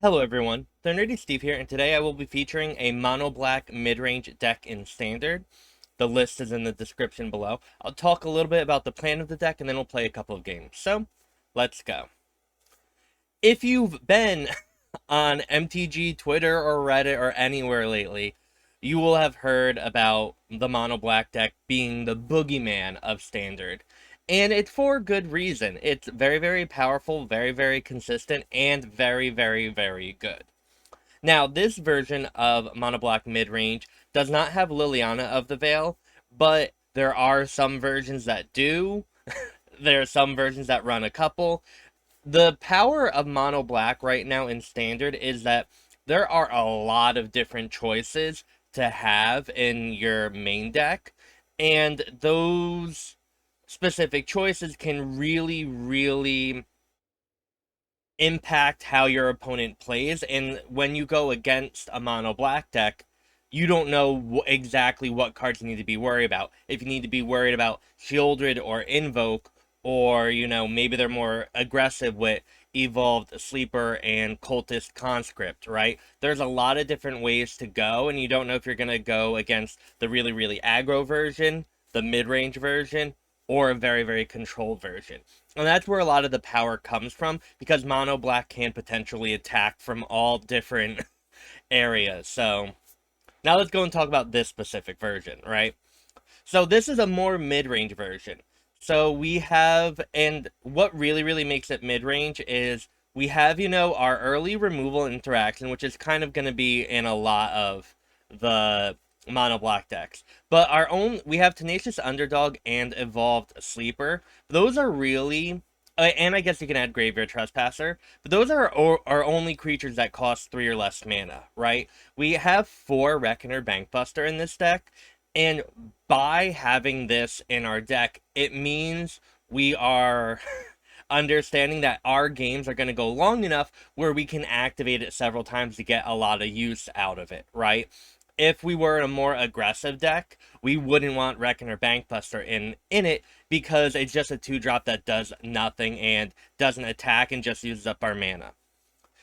Hello everyone, the Nerdy Steve here, and today I will be featuring a mono black mid-range deck in Standard. The list is in the description below. I'll talk a little bit about the plan of the deck, and then we'll play a couple of games. So, let's go. If you've been on MTG, Twitter, or Reddit, or anywhere lately, you will have heard about the mono black deck being the boogeyman of Standard. And it's for good reason. It's very, very powerful, very, very consistent, and very, very, very good. Now, this version of Mono Black Midrange does not have Liliana of the Veil, but there are some versions that do. There are some versions that run a couple. The power of Mono Black right now in Standard is that there are a lot of different choices to have in your main deck, and those specific choices can really, really impact how your opponent plays. And when you go against a mono black deck, you don't know exactly what cards you need to be worried about. If you need to be worried about Sheoldred or Invoke, or, maybe they're more aggressive with Evolved Sleeper and Cultist Conscript, right? There's a lot of different ways to go, and you don't know if you're going to go against the really, really aggro version, the mid-range version, or a very, very controlled version. And that's where a lot of the power comes from, because mono black can potentially attack from all different areas. So now let's go and talk about this specific version, right? So this is a more mid-range version. So we have, and what really, really makes it mid-range is we have, our early removal interaction, which is kind of going to be in a lot of the mono black decks. But we have Tenacious Underdog and Evolved Sleeper. Those are really, and I guess you can add Graveyard Trespasser, but those are our only creatures that cost 3 or less mana, right? We have 4 Reckoner Bankbuster in this deck, and by having this in our deck, it means we are understanding that our games are going to go long enough where we can activate it several times to get a lot of use out of it, right? If we were in a more aggressive deck, we wouldn't want Reckoner Bankbuster in it, because it's just a 2-drop that does nothing and doesn't attack and just uses up our mana.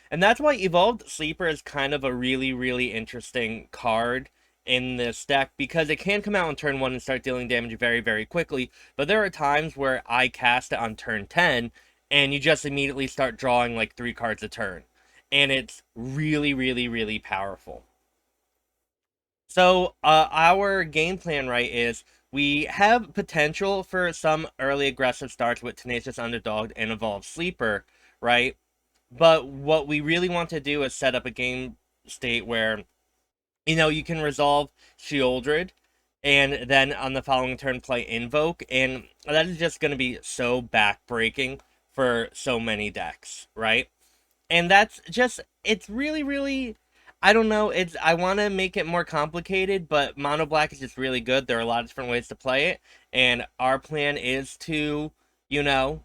And that's why Evolved Sleeper is kind of a really, really interesting card in this deck, because it can come out on turn 1 and start dealing damage very, very quickly, but there are times where I cast it on turn 10 and you just immediately start drawing like 3 cards a turn. And it's really, really, really powerful. So our game plan, right, is we have potential for some early aggressive starts with Tenacious Underdog and Evolved Sleeper, right? But what we really want to do is set up a game state where, you can resolve Sheoldred, and then on the following turn play Invoke, and that is just going to be so backbreaking for so many decks, right? And that's just, it's really, really, I don't know, I want to make it more complicated, but Mono Black is just really good. There are a lot of different ways to play it, and our plan is to, you know,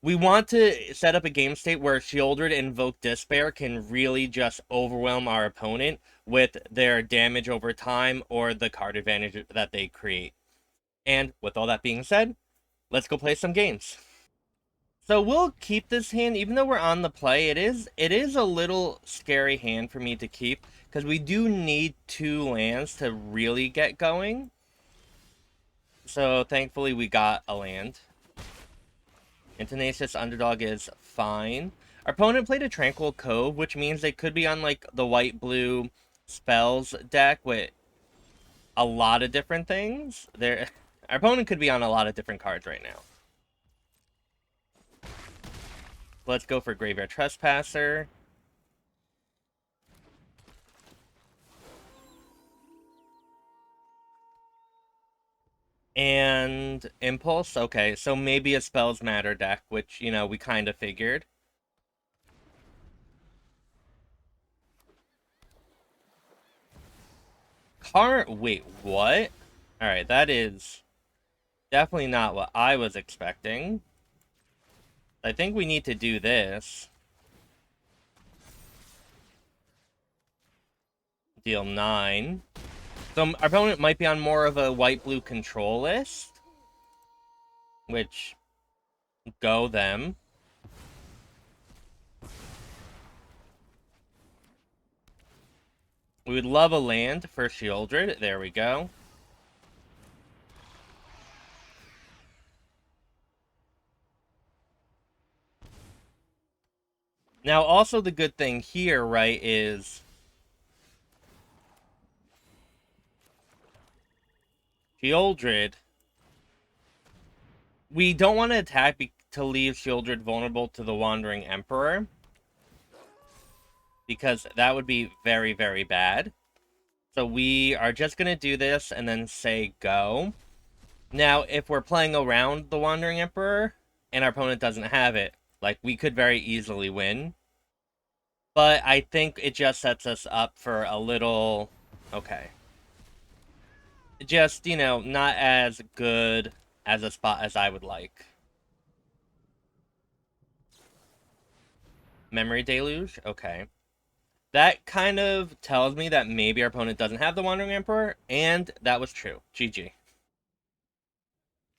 we want to set up a game state where Sheoldred and Invoke Despair can really just overwhelm our opponent with their damage over time or the card advantage that they create. And with all that being said, let's go play some games. So we'll keep this hand, even though we're on the play. It is a little scary hand for me to keep, because we do need 2 lands to really get going. So thankfully we got a land. And Tenacious Underdog is fine. Our opponent played a Tranquil Cove, which means they could be on like the white-blue spells deck with a lot of different things. Our opponent could be on a lot of different cards right now. Let's go for Graveyard Trespasser. And Impulse. Okay, so maybe a Spells Matter deck, which, we kind of figured. Wait, what? Alright, that is definitely not what I was expecting. I think we need to do this. Deal 9. So our opponent might be on more of a white-blue control list. Which, go them. We would love a land for Sheoldred. There we go. Now, also the good thing here, right, is Sheoldred. We don't want to attack to leave Sheoldred vulnerable to the Wandering Emperor, because that would be very, very bad. So we are just going to do this and then say go. Now, if we're playing around the Wandering Emperor and our opponent doesn't have it, like, we could very easily win. But I think it just sets us up for a little... Okay. Just, you know, not as good as a spot as I would like. Memory Deluge? Okay. That kind of tells me that maybe our opponent doesn't have the Wandering Emperor, and that was true. GG.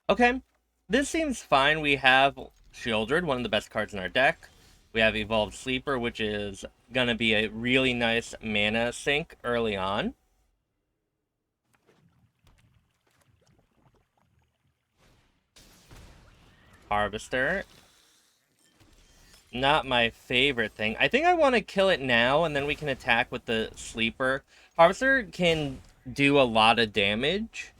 Okay. This seems fine. We have Sheoldred, one of the best cards in our deck. We have Evolved Sleeper, which is going to be a really nice mana sink early on. Harvester. Not my favorite thing. I think I want to kill it now, and then we can attack with the Sleeper. Harvester can do a lot of damage.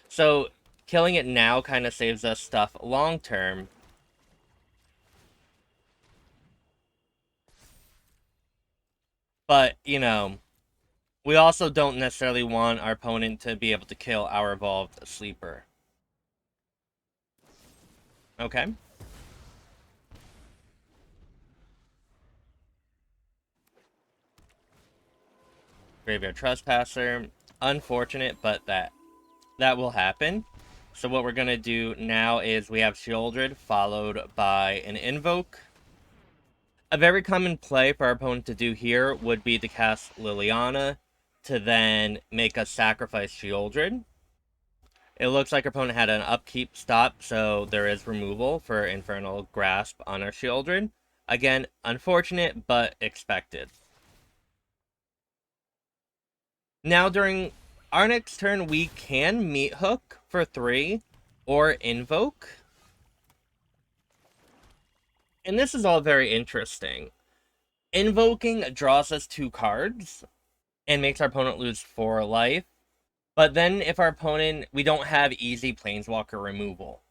So, killing it now kind of saves us stuff long term. But, you know, we also don't necessarily want our opponent to be able to kill our Evolved Sleeper. Okay. Graveyard Trespasser. Unfortunate, but that will happen. So what we're going to do now is we have Sheoldred followed by an Invoke. A very common play for our opponent to do here would be to cast Liliana to then make us sacrifice Sheoldred. It looks like our opponent had an upkeep stop, so there is removal for Infernal Grasp on our Sheoldred. Again, unfortunate, but expected. Now, during our next turn, we can Meathook for 3, or Invoke. And this is all very interesting. Invoking draws us 2 cards, and makes our opponent lose 4 life. But then if our opponent, we don't have easy Planeswalker removal.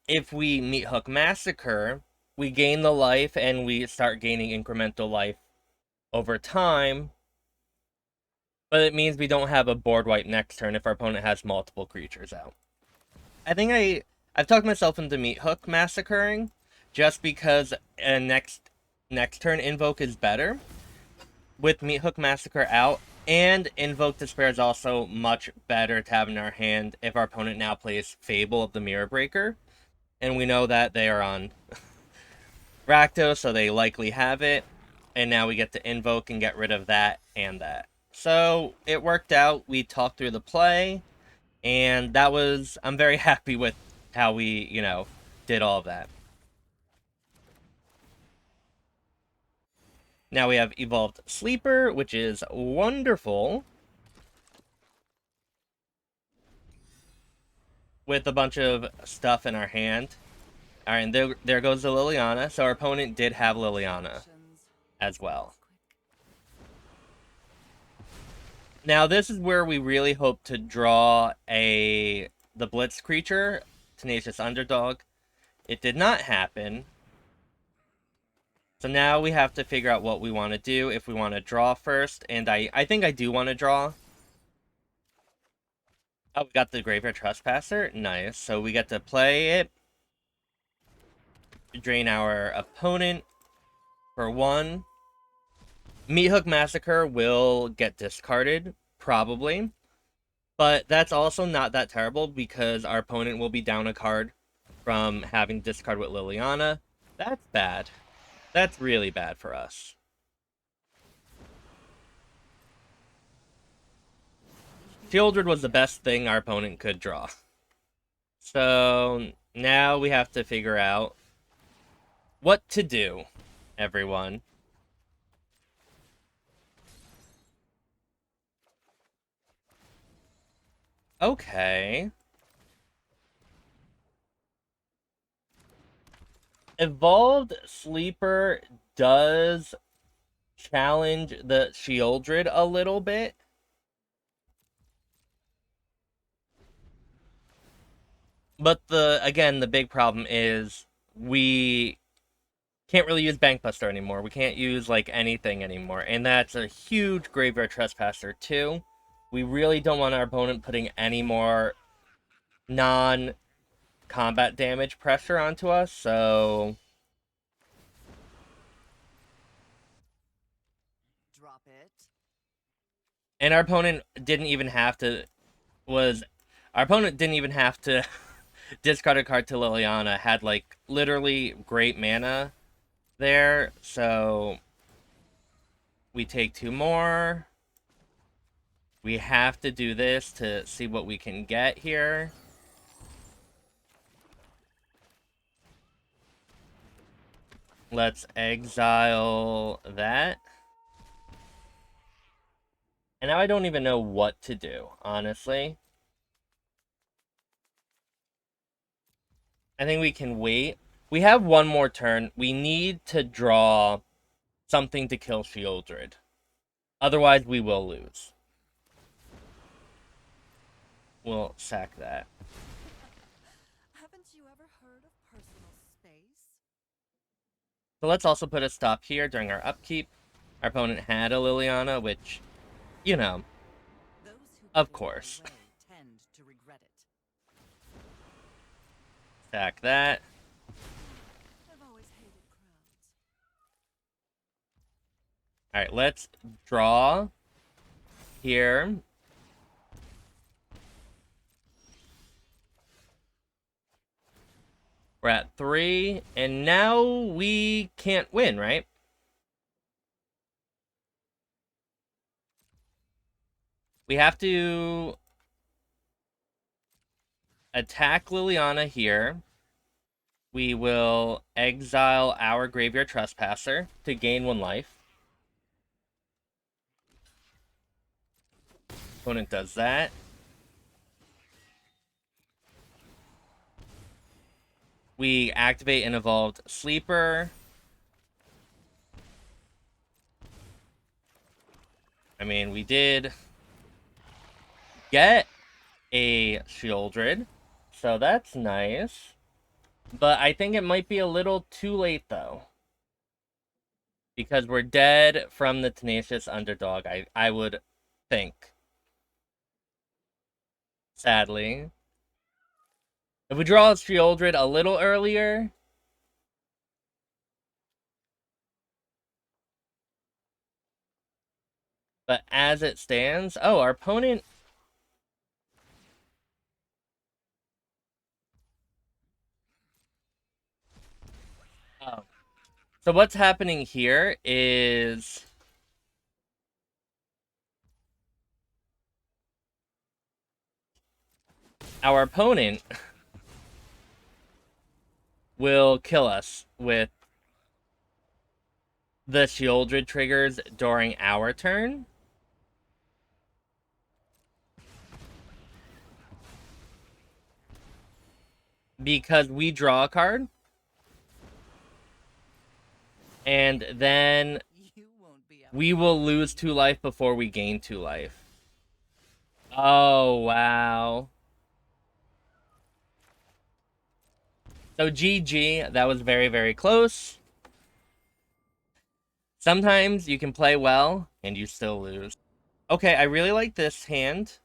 If we Meathook Massacre, we gain the life, and we start gaining incremental life over time. But it means we don't have a board wipe next turn if our opponent has multiple creatures out. I think I've talked myself into Meathook Massacring, just because a next turn Invoke is better. With Meathook Massacre out, and Invoke Despair is also much better to have in our hand if our opponent now plays Fable of the Mirror Breaker. And we know that they are on Rakdos, so they likely have it. And now we get to Invoke and get rid of that and that. So it worked out. We talked through the play, and I'm very happy with how we, you know, did all of that. Now we have Evolved Sleeper, which is wonderful. With a bunch of stuff in our hand. Alright, and there goes the Liliana. So our opponent did have Liliana as well. Now this is where we really hope to draw the Blitz creature, Tenacious Underdog. It did not happen. So now we have to figure out what we want to do, if we want to draw first, and I think I do want to draw. Oh, we got the Graveyard Trespasser. Nice. So we get to play it. Drain our opponent for 1. Meathook Massacre will get discarded, probably. But that's also not that terrible, because our opponent will be down a card from having discard with Liliana. That's bad. That's really bad for us. Sheoldred was the best thing our opponent could draw. So now we have to figure out what to do, everyone. Okay. Evolved Sleeper does challenge the Sheoldred a little bit. But again, the big problem is we can't really use Bankbuster anymore. We can't use like anything anymore. And that's a huge Graveyard Trespasser too. We really don't want our opponent putting any more non-combat damage pressure onto us, so Drop it. and our opponent didn't even have to discard a card to Liliana, had like literally great mana there, so we take 2 more. We have to do this to see what we can get here. Let's exile that. And now I don't even know what to do, honestly. I think we can wait. We have one more turn. We need to draw something to kill Sheoldred. Otherwise, we will lose. We'll sack that. Haven't you ever heard of personal space? So let's also put a stop here during our upkeep. Our opponent had a Liliana, which, you know, Those who of pave course. the way tend to regret it. Sack that. I've always hated crowds. Alright, let's draw here. We're at 3, and now we can't win, right? We have to attack Liliana here. We will exile our Graveyard Trespasser to gain 1 life. Opponent does that. We activate an Evolved Sleeper. I mean, we did get a Sheoldred, so that's nice. But I think it might be a little too late, though. Because we're dead from the Tenacious Underdog, I would think. Sadly. If we draw a Sheoldred a little earlier... But as it stands... Oh, our opponent... Oh. So what's happening here is... Our opponent will kill us with the Sheoldred triggers during our turn. Because we draw a card. And then we will lose 2 life before we gain 2 life. Oh, wow. So GG, that was very, very close. Sometimes you can play well, and you still lose. Okay, I really like this hand.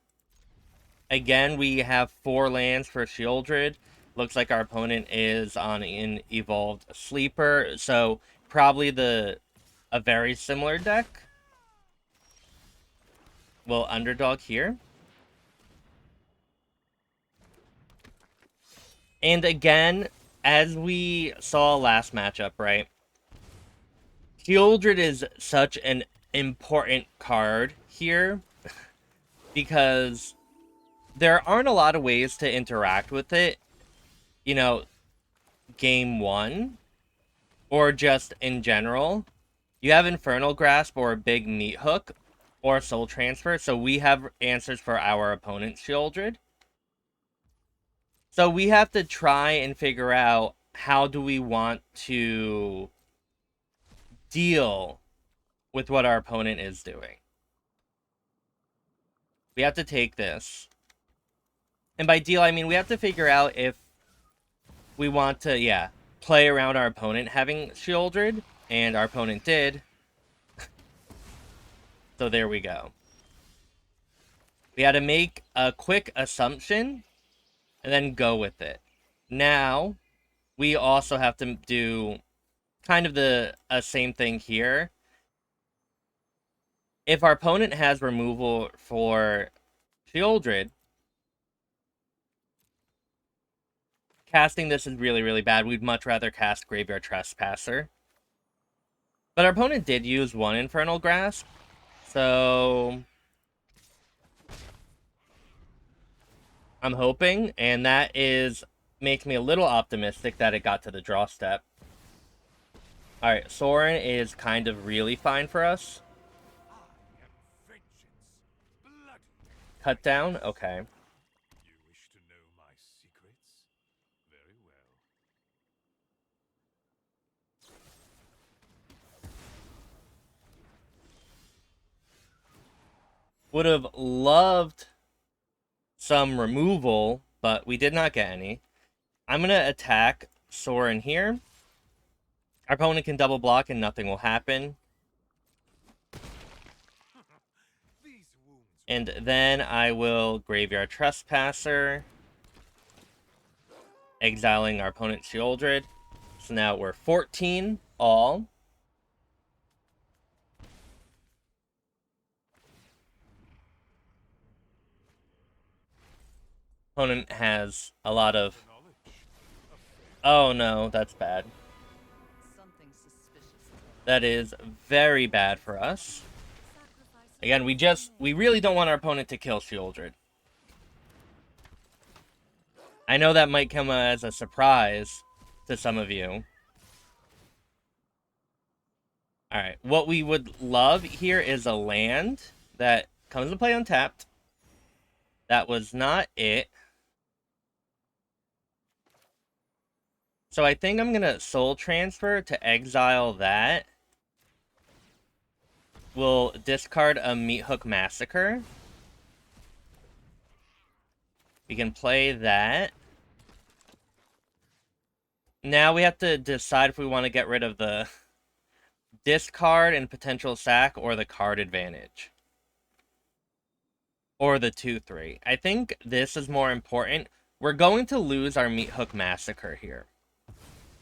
Again, we have 4 lands for Sheoldred. Looks like our opponent is on an Evolved Sleeper, so probably a very similar deck. Well, Underdog here. And again, as we saw last matchup, right? Sheoldred is such an important card here because there aren't a lot of ways to interact with it, you know, game 1 or just in general. You have Infernal Grasp or a big Meathook or Soul Transfer, so we have answers for our opponent's Sheoldred. So we have to try and figure out how do we want to deal with what our opponent is doing. We have to take this. And by deal, I mean we have to figure out if we want to, yeah, play around our opponent having Sheoldred, and our opponent did. So there we go. We had to make a quick assumption and then go with it. Now, we also have to do kind of the same thing here. If our opponent has removal for Sheoldred, casting this is really, really bad. We'd much rather cast Graveyard Trespasser. But our opponent did use one Infernal Grasp, so I'm hoping, and that makes me a little optimistic that it got to the draw step. Alright, Sorin is kind of really fine for us. Cut down? Okay. You wish to know my secrets? Very well. Would have loved some removal, but we did not get any. I'm going to attack Sorin here. Our opponent can double block and nothing will happen. And then I will Graveyard Trespasser, exiling our opponent's Sheoldred. So now we're 14 all. Opponent has a lot of... Oh no, that's bad. Something suspicious. That is very bad for us. Again, we really don't want our opponent to kill Sheoldred. I know that might come as a surprise to some of you. Alright, what we would love here is a land that comes to play untapped. That was not it. So I think I'm going to Soul Transfer to exile that. We'll discard a Meathook Massacre. We can play that. Now we have to decide if we want to get rid of the discard and potential sack or the card advantage. Or the 2-3. I think this is more important. We're going to lose our Meathook Massacre here,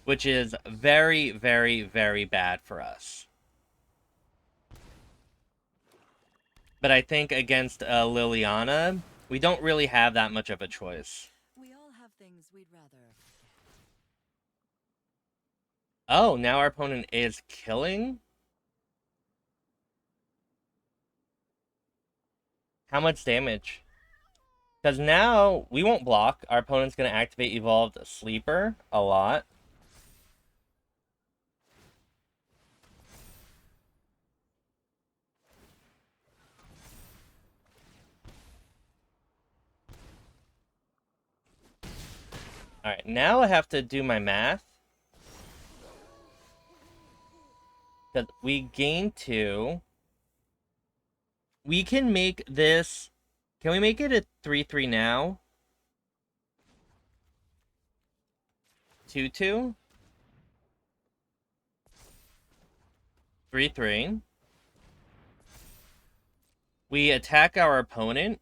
which is very, very, very bad for us. But I think against Liliana, we don't really have that much of a choice. We all have things we'd rather. Oh, now our opponent is killing? How much damage? Because now we won't block. Our opponent's going to activate Evolved Sleeper a lot. Alright, now I have to do my math. Because we gain 2. We can make this... Can we make it a 3-3 now? 2-2? 3-3. We attack our opponent.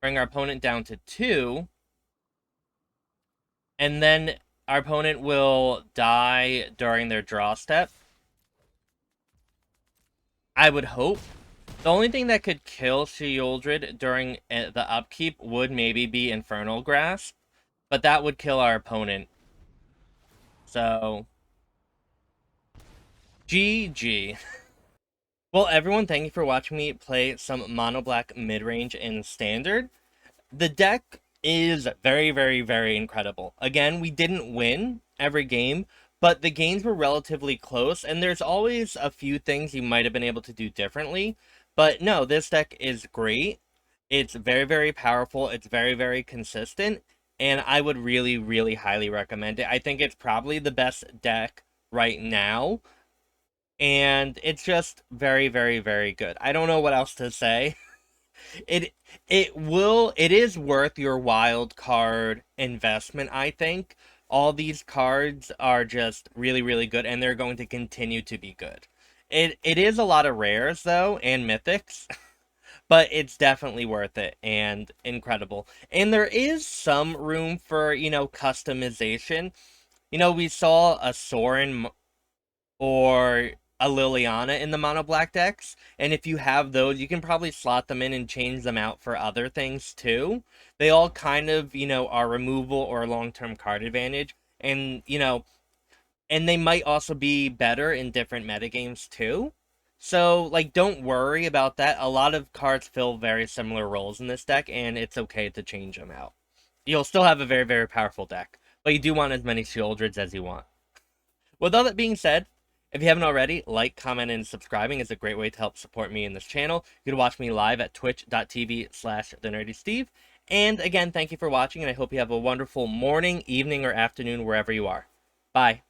Bring our opponent down to 2. And then our opponent will die during their draw step. I would hope. The only thing that could kill Sheoldred during the upkeep would maybe be Infernal Grasp. But that would kill our opponent. So... GG. Well, everyone, thank you for watching me play some Mono Black Midrange in Standard. The deck is very, very, very incredible. Again, we didn't win every game, but the games were relatively close, and there's always a few things you might have been able to do differently. But no, this deck is great. It's very, very powerful. It's very, very consistent. And I would really, really highly recommend it. I think it's probably the best deck right now. And it's just very, very, very good. I don't know what else to say. It it is worth your wild card investment, I think. All these cards are just really, really good, and they're going to continue to be good. It is a lot of rares though, and mythics, but it's definitely worth it and incredible. And there is some room for, customization. We saw a Sorin or a Liliana in the mono black decks. And if you have those, you can probably slot them in and change them out for other things too. They all kind of, are removal or long-term card advantage. And, and they might also be better in different metagames too. So, like, don't worry about that. A lot of cards fill very similar roles in this deck, and it's okay to change them out. You'll still have a very, very powerful deck, but you do want as many Sheoldreds as you want. With all that being said, if you haven't already, like, comment, and subscribing is a great way to help support me in this channel. You can watch me live at twitch.tv/thenerdysteve. And again, thank you for watching, and I hope you have a wonderful morning, evening, or afternoon wherever you are. Bye.